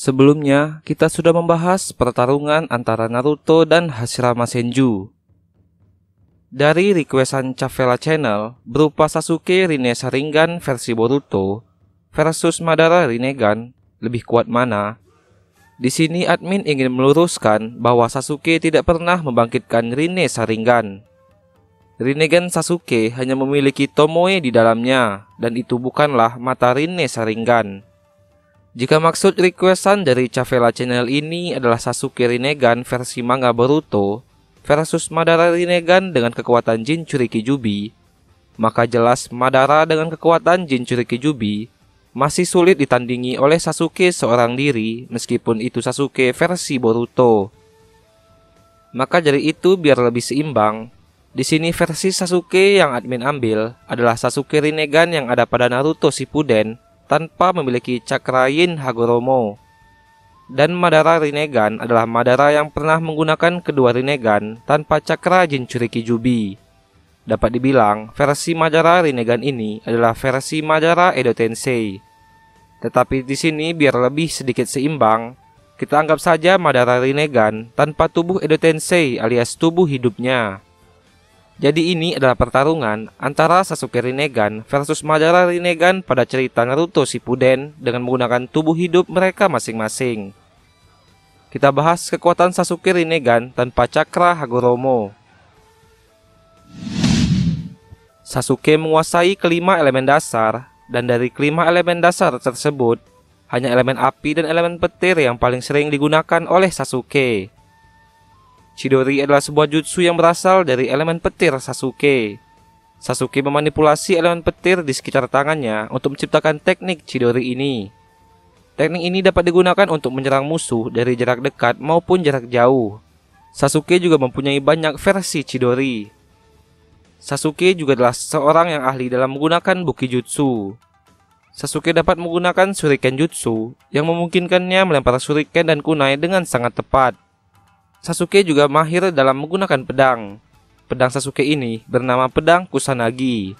Sebelumnya, kita sudah membahas pertarungan antara Naruto dan Hashirama Senju. Dari requestan Cavella Channel berupa Sasuke Rinne Sharingan versi Boruto versus Madara Rinnegan, lebih kuat mana? Di sini admin ingin meluruskan bahwa Sasuke tidak pernah membangkitkan Rinne Sharingan. Rinnegan Sasuke hanya memiliki Tomoe di dalamnya, dan itu bukanlah mata Rinne Sharingan. Jika maksud requestan dari Cavella Channel ini adalah Sasuke Rinnegan versi manga Boruto versus Madara Rinnegan dengan kekuatan Jinchuriki Jubi, maka jelas Madara dengan kekuatan Jinchuriki Jubi masih sulit ditandingi oleh Sasuke seorang diri meskipun itu Sasuke versi Boruto. Maka dari itu biar lebih seimbang, di sini versi Sasuke yang admin ambil adalah Sasuke Rinnegan yang ada pada Naruto Shippuden tanpa memiliki cakra Yin Hagoromo. Dan Madara Rinnegan adalah Madara yang pernah menggunakan kedua Rinnegan tanpa cakra Jinchuriki Jubi. Dapat dibilang, versi Madara Rinnegan ini adalah versi Madara Edo Tensei. Tetapi di sini biar lebih sedikit seimbang, kita anggap saja Madara Rinnegan tanpa tubuh Edo Tensei alias tubuh hidupnya. Jadi ini adalah pertarungan antara Sasuke Rinnegan versus Madara Rinnegan pada cerita Naruto Shippuden dengan menggunakan tubuh hidup mereka masing-masing. Kita bahas kekuatan Sasuke Rinnegan tanpa cakra Hagoromo. Sasuke menguasai kelima elemen dasar, dan dari kelima elemen dasar tersebut, hanya elemen api dan elemen petir yang paling sering digunakan oleh Sasuke. Chidori adalah sebuah jutsu yang berasal dari elemen petir Sasuke. Sasuke memanipulasi elemen petir di sekitar tangannya untuk menciptakan teknik Chidori ini. Teknik ini dapat digunakan untuk menyerang musuh dari jarak dekat maupun jarak jauh. Sasuke juga mempunyai banyak versi Chidori. Sasuke juga adalah seorang yang ahli dalam menggunakan Bukijutsu. Sasuke dapat menggunakan Shuriken Jutsu yang memungkinkannya melempar shuriken dan kunai dengan sangat tepat. Sasuke juga mahir dalam menggunakan pedang. Pedang Sasuke ini bernama pedang Kusanagi.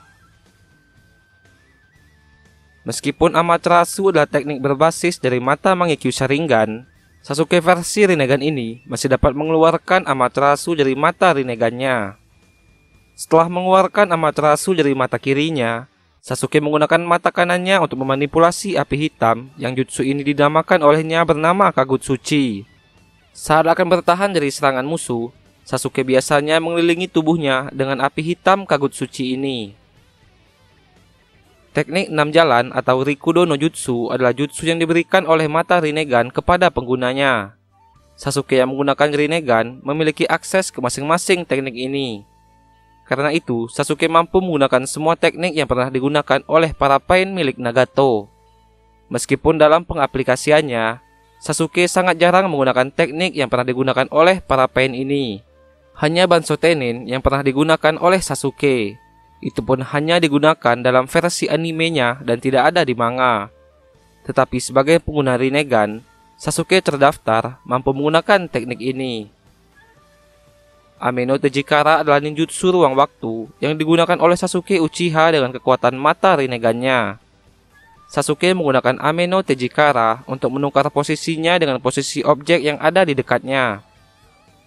Meskipun Amaterasu adalah teknik berbasis dari mata Mangekyo Sharingan, Sasuke versi Rinnegan ini masih dapat mengeluarkan Amaterasu dari mata Rinnegannya. Setelah mengeluarkan Amaterasu dari mata kirinya, Sasuke menggunakan mata kanannya untuk memanipulasi api hitam yang jutsu ini dinamakan olehnya bernama Kagutsuchi. Saat akan bertahan dari serangan musuh, Sasuke biasanya mengelilingi tubuhnya dengan api hitam Kagutsuchi ini. Teknik 6 jalan atau Rikudo no Jutsu adalah jutsu yang diberikan oleh mata Rinnegan kepada penggunanya. Sasuke yang menggunakan Rinnegan memiliki akses ke masing-masing teknik ini. Karena itu, Sasuke mampu menggunakan semua teknik yang pernah digunakan oleh para pain milik Nagato. Meskipun dalam pengaplikasiannya, Sasuke sangat jarang menggunakan teknik yang pernah digunakan oleh para pain ini. Hanya Banso Tenin yang pernah digunakan oleh Sasuke. Itu pun hanya digunakan dalam versi animenya dan tidak ada di manga. Tetapi sebagai pengguna Rinnegan, Sasuke terdaftar mampu menggunakan teknik ini. Ame no Tejikara adalah ninjutsu ruang waktu yang digunakan oleh Sasuke Uchiha dengan kekuatan mata Rinnegannya. Sasuke menggunakan Ame no Tejikara untuk menukar posisinya dengan posisi objek yang ada di dekatnya.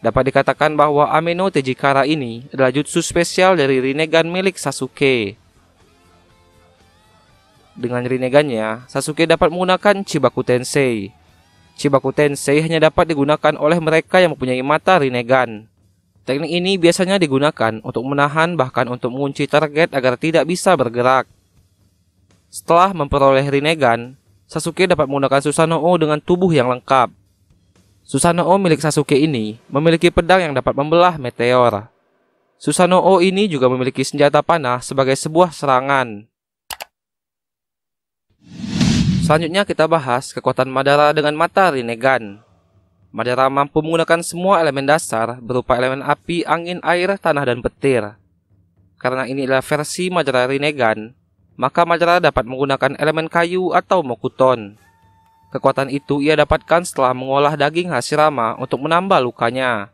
Dapat dikatakan bahwa Ame no Tejikara ini adalah jutsu spesial dari Rinnegan milik Sasuke. Dengan Rinnegannya, Sasuke dapat menggunakan Chibaku Tensei. Chibaku Tensei hanya dapat digunakan oleh mereka yang mempunyai mata Rinnegan. Teknik ini biasanya digunakan untuk menahan bahkan untuk mengunci target agar tidak bisa bergerak. Setelah memperoleh Rinnegan, Sasuke dapat menggunakan Susanoo dengan tubuh yang lengkap. Susanoo milik Sasuke ini memiliki pedang yang dapat membelah meteor. Susanoo ini juga memiliki senjata panah sebagai sebuah serangan. Selanjutnya kita bahas kekuatan Madara dengan mata Rinnegan. Madara mampu menggunakan semua elemen dasar berupa elemen api, angin, air, tanah, dan petir. Karena ini adalah versi Madara Rinnegan, maka Madara dapat menggunakan elemen kayu atau mokuton. Kekuatan itu ia dapatkan setelah mengolah daging Hashirama untuk menambah lukanya.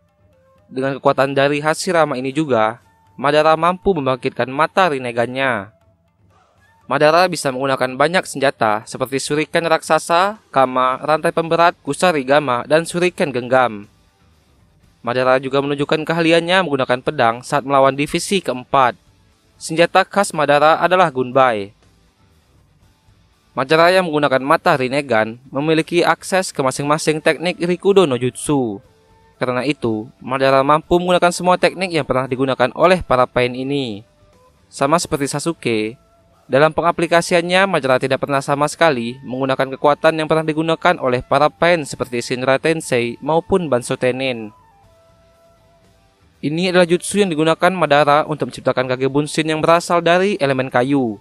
Dengan kekuatan dari Hashirama ini juga, Madara mampu membangkitkan mata Rinnegannya. Madara bisa menggunakan banyak senjata seperti shuriken raksasa, kama, rantai pemberat, kusarigama, dan shuriken genggam. Madara juga menunjukkan keahliannya menggunakan pedang saat melawan divisi keempat. Senjata khas Madara adalah gunbai. Madara yang menggunakan mata Rinnegan memiliki akses ke masing-masing teknik Rikudo no Jutsu. Karena itu, Madara mampu menggunakan semua teknik yang pernah digunakan oleh para pain ini. Sama seperti Sasuke, dalam pengaplikasiannya Madara tidak pernah sama sekali menggunakan kekuatan yang pernah digunakan oleh para pain seperti Shinra Tensei maupun Banso Tenin. Ini adalah jutsu yang digunakan Madara untuk menciptakan Kage Bunshin yang berasal dari elemen kayu.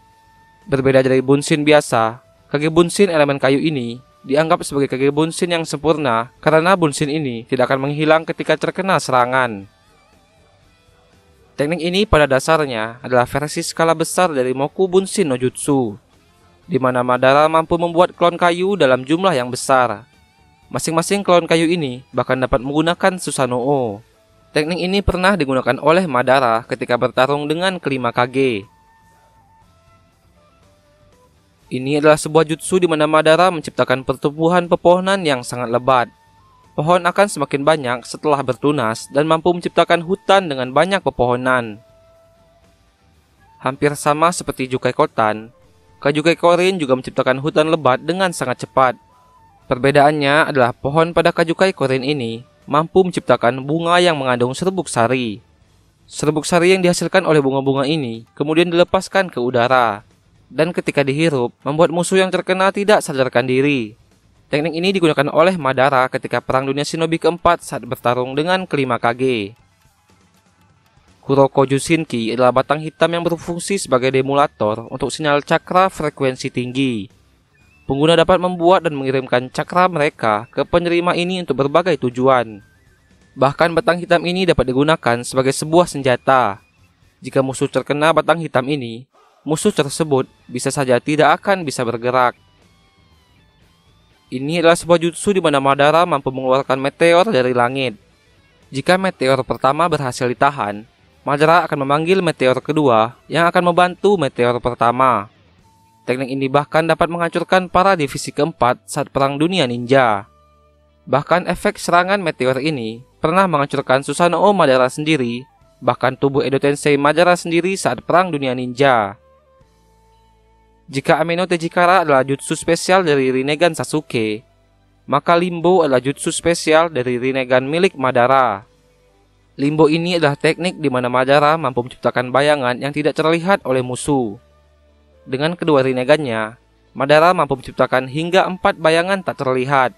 Berbeda dari Bunshin biasa, Kage Bunshin elemen kayu ini dianggap sebagai Kage Bunshin yang sempurna karena Bunshin ini tidak akan menghilang ketika terkena serangan. Teknik ini pada dasarnya adalah versi skala besar dari Moku Bunshin no Jutsu, di mana Madara mampu membuat klon kayu dalam jumlah yang besar. Masing-masing klon kayu ini bahkan dapat menggunakan Susanoo. Teknik ini pernah digunakan oleh Madara ketika bertarung dengan kelima Kage. Ini adalah sebuah jutsu di mana Madara menciptakan pertumbuhan pepohonan yang sangat lebat. Pohon akan semakin banyak setelah bertunas dan mampu menciptakan hutan dengan banyak pepohonan. Hampir sama seperti Jukai Kotan, Kajukai Korin juga menciptakan hutan lebat dengan sangat cepat. Perbedaannya adalah pohon pada Kajukai Korin ini mampu menciptakan bunga yang mengandung serbuk sari. Serbuk sari yang dihasilkan oleh bunga-bunga ini kemudian dilepaskan ke udara, dan ketika dihirup membuat musuh yang terkena tidak sadarkan diri. Teknik ini digunakan oleh Madara ketika Perang Dunia Shinobi keempat saat bertarung dengan kelima Kage. Kuroko Jushinki adalah batang hitam yang berfungsi sebagai demulator untuk sinyal cakra frekuensi tinggi. Pengguna dapat membuat dan mengirimkan cakra mereka ke penerima ini untuk berbagai tujuan. Bahkan batang hitam ini dapat digunakan sebagai sebuah senjata. Jika musuh terkena batang hitam ini, musuh tersebut bisa saja tidak akan bisa bergerak. Ini adalah sebuah jutsu di mana Madara mampu mengeluarkan meteor dari langit. Jika meteor pertama berhasil ditahan, Madara akan memanggil meteor kedua yang akan membantu meteor pertama. Teknik ini bahkan dapat menghancurkan para divisi keempat saat Perang Dunia Ninja. Bahkan efek serangan meteor ini pernah menghancurkan Susanoo Madara sendiri, bahkan tubuh Edo Tensei Madara sendiri saat Perang Dunia Ninja. Jika Ameno Tejikara adalah jutsu spesial dari Rinnegan Sasuke, maka Limbo adalah jutsu spesial dari Rinnegan milik Madara. Limbo ini adalah teknik di mana Madara mampu menciptakan bayangan yang tidak terlihat oleh musuh. Dengan kedua Rinnegannya, Madara mampu menciptakan hingga 4 bayangan tak terlihat.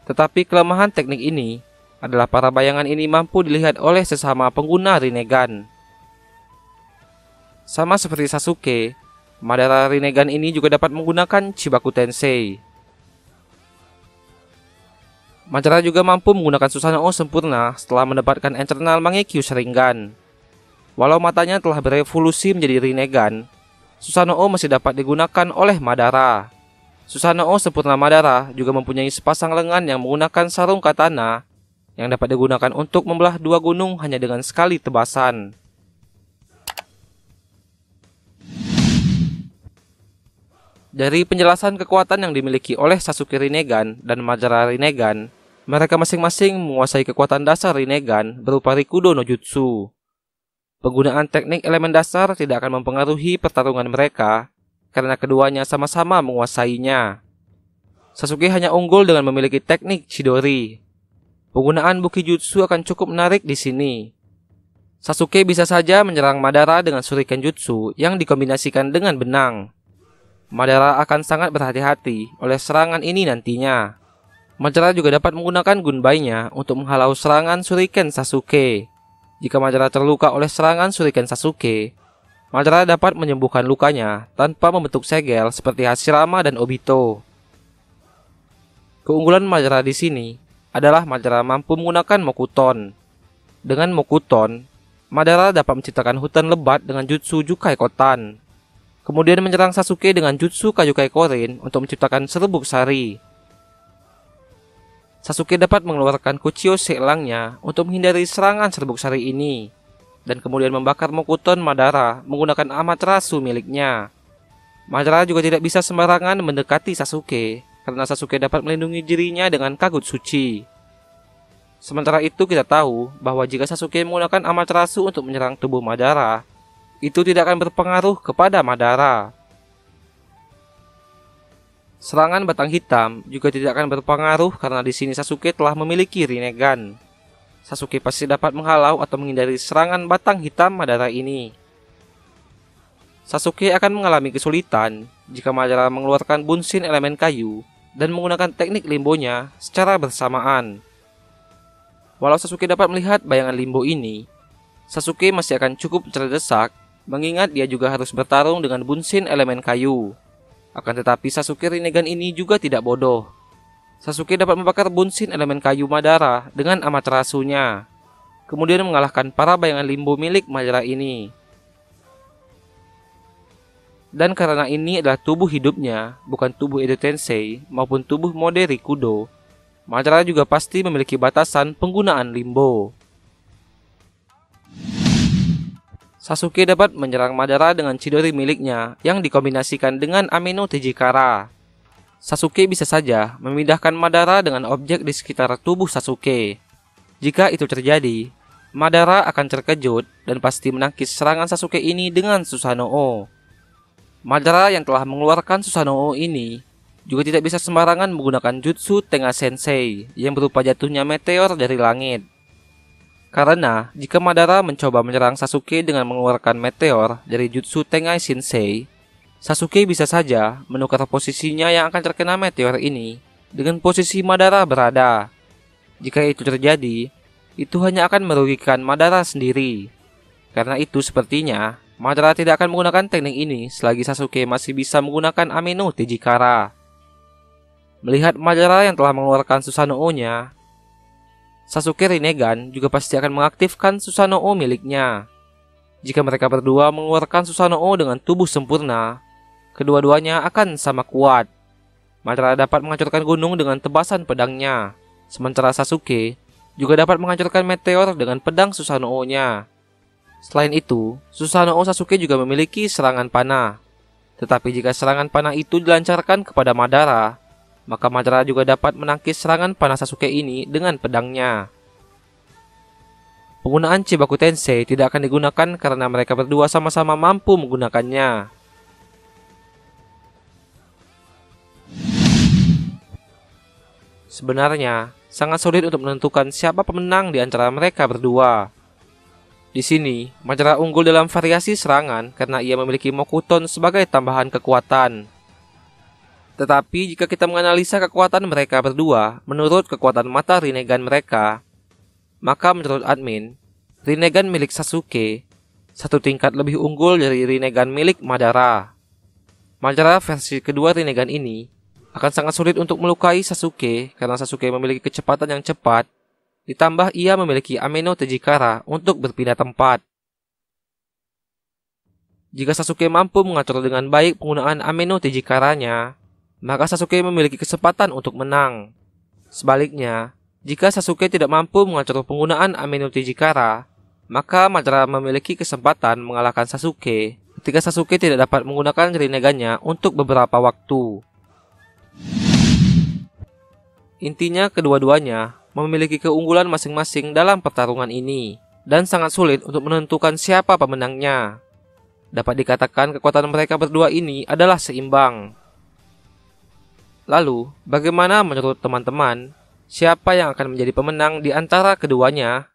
Tetapi kelemahan teknik ini adalah para bayangan ini mampu dilihat oleh sesama pengguna Rinnegan. Sama seperti Sasuke, Madara Rinnegan ini juga dapat menggunakan Chibaku Tensei. Madara juga mampu menggunakan Susanoo sempurna setelah mendapatkan internal Mangekyo Sharingan. Walau matanya telah berevolusi menjadi Rinnegan, Susanoo masih dapat digunakan oleh Madara. Susanoo sempurna Madara juga mempunyai sepasang lengan yang menggunakan sarung katana yang dapat digunakan untuk membelah 2 gunung hanya dengan sekali tebasan. Dari penjelasan kekuatan yang dimiliki oleh Sasuke Rinnegan dan Madara Rinnegan, mereka masing-masing menguasai kekuatan dasar Rinnegan berupa Rikudo no Jutsu. Penggunaan teknik elemen dasar tidak akan mempengaruhi pertarungan mereka, karena keduanya sama-sama menguasainya. Sasuke hanya unggul dengan memiliki teknik Chidori. Penggunaan Buki Jutsu akan cukup menarik di sini. Sasuke bisa saja menyerang Madara dengan Shuriken Jutsu yang dikombinasikan dengan benang. Madara akan sangat berhati-hati oleh serangan ini nantinya. Madara juga dapat menggunakan gunbainya untuk menghalau serangan Shuriken Sasuke. Jika Madara terluka oleh serangan Shuriken Sasuke, Madara dapat menyembuhkan lukanya tanpa membentuk segel seperti Hashirama dan Obito. Keunggulan Madara di sini adalah Madara mampu menggunakan Mokuton. Dengan Mokuton, Madara dapat menciptakan hutan lebat dengan jutsu Jukai Kotan. Kemudian menyerang Sasuke dengan jutsu Kajukai Korin untuk menciptakan serbuk sari. Sasuke dapat mengeluarkan Kuchio Seelangnya untuk menghindari serangan serbuk sari ini, dan kemudian membakar Mokuton Madara menggunakan Amaterasu miliknya. Madara juga tidak bisa sembarangan mendekati Sasuke, karena Sasuke dapat melindungi dirinya dengan Kagut Suci. Sementara itu kita tahu bahwa jika Sasuke menggunakan Amaterasu untuk menyerang tubuh Madara, itu tidak akan berpengaruh kepada Madara. Serangan batang hitam juga tidak akan berpengaruh karena di sini Sasuke telah memiliki Rinnegan. Sasuke pasti dapat menghalau atau menghindari serangan batang hitam Madara ini. Sasuke akan mengalami kesulitan jika Madara mengeluarkan Bunshin elemen kayu dan menggunakan teknik limbonya secara bersamaan. Walau Sasuke dapat melihat bayangan limbo ini, Sasuke masih akan cukup terdesak mengingat dia juga harus bertarung dengan Bunshin elemen kayu. Akan tetapi Sasuke Rinnegan ini juga tidak bodoh. Sasuke dapat membakar Bunshin elemen kayu Madara dengan Amaterasunya, kemudian mengalahkan para bayangan limbo milik Madara ini. Dan karena ini adalah tubuh hidupnya, bukan tubuh Edo Tensei maupun tubuh mode Rikudo, Madara juga pasti memiliki batasan penggunaan limbo. Sasuke dapat menyerang Madara dengan Chidori miliknya yang dikombinasikan dengan Amino Tejikara. Sasuke bisa saja memindahkan Madara dengan objek di sekitar tubuh Sasuke. Jika itu terjadi, Madara akan terkejut dan pasti menangkis serangan Sasuke ini dengan Susanoo. Madara yang telah mengeluarkan Susanoo ini juga tidak bisa sembarangan menggunakan jutsu Tenga Sensei yang berupa jatuhnya meteor dari langit. Karena jika Madara mencoba menyerang Sasuke dengan mengeluarkan meteor dari jutsu Tengai Sensei, Sasuke bisa saja menukar posisinya yang akan terkena meteor ini dengan posisi Madara berada. Jika itu terjadi, itu hanya akan merugikan Madara sendiri. Karena itu sepertinya Madara tidak akan menggunakan teknik ini selagi Sasuke masih bisa menggunakan Amino Tejikara. Melihat Madara yang telah mengeluarkan Susanoo-nya, Sasuke Rinnegan juga pasti akan mengaktifkan Susanoo miliknya. Jika mereka berdua mengeluarkan Susanoo dengan tubuh sempurna, kedua-duanya akan sama kuat. Madara dapat menghancurkan gunung dengan tebasan pedangnya, sementara Sasuke juga dapat menghancurkan meteor dengan pedang Susanoo-nya. Selain itu, Susanoo Sasuke juga memiliki serangan panah. Tetapi jika serangan panah itu dilancarkan kepada Madara, maka Madara juga dapat menangkis serangan panah Sasuke ini dengan pedangnya. Penggunaan Chibaku Tensei tidak akan digunakan karena mereka berdua sama-sama mampu menggunakannya. Sebenarnya, sangat sulit untuk menentukan siapa pemenang di antara mereka berdua. Di sini, Madara unggul dalam variasi serangan karena ia memiliki Mokuton sebagai tambahan kekuatan. Tetapi jika kita menganalisa kekuatan mereka berdua menurut kekuatan mata Rinnegan mereka, maka menurut admin, Rinnegan milik Sasuke satu tingkat lebih unggul dari Rinnegan milik Madara. Madara versi kedua Rinnegan ini akan sangat sulit untuk melukai Sasuke karena Sasuke memiliki kecepatan yang cepat, ditambah ia memiliki Amino Tejikara untuk berpindah tempat. Jika Sasuke mampu mengatur dengan baik penggunaan Amino Tejikaranya, maka Sasuke memiliki kesempatan untuk menang. Sebaliknya, jika Sasuke tidak mampu mengatur penggunaan Amino Tejikara, maka Madara memiliki kesempatan mengalahkan Sasuke ketika Sasuke tidak dapat menggunakan Rinnegannya untuk beberapa waktu. Intinya kedua-duanya memiliki keunggulan masing-masing dalam pertarungan ini, dan sangat sulit untuk menentukan siapa pemenangnya. Dapat dikatakan kekuatan mereka berdua ini adalah seimbang. Lalu, bagaimana menurut teman-teman? Siapa yang akan menjadi pemenang di antara keduanya?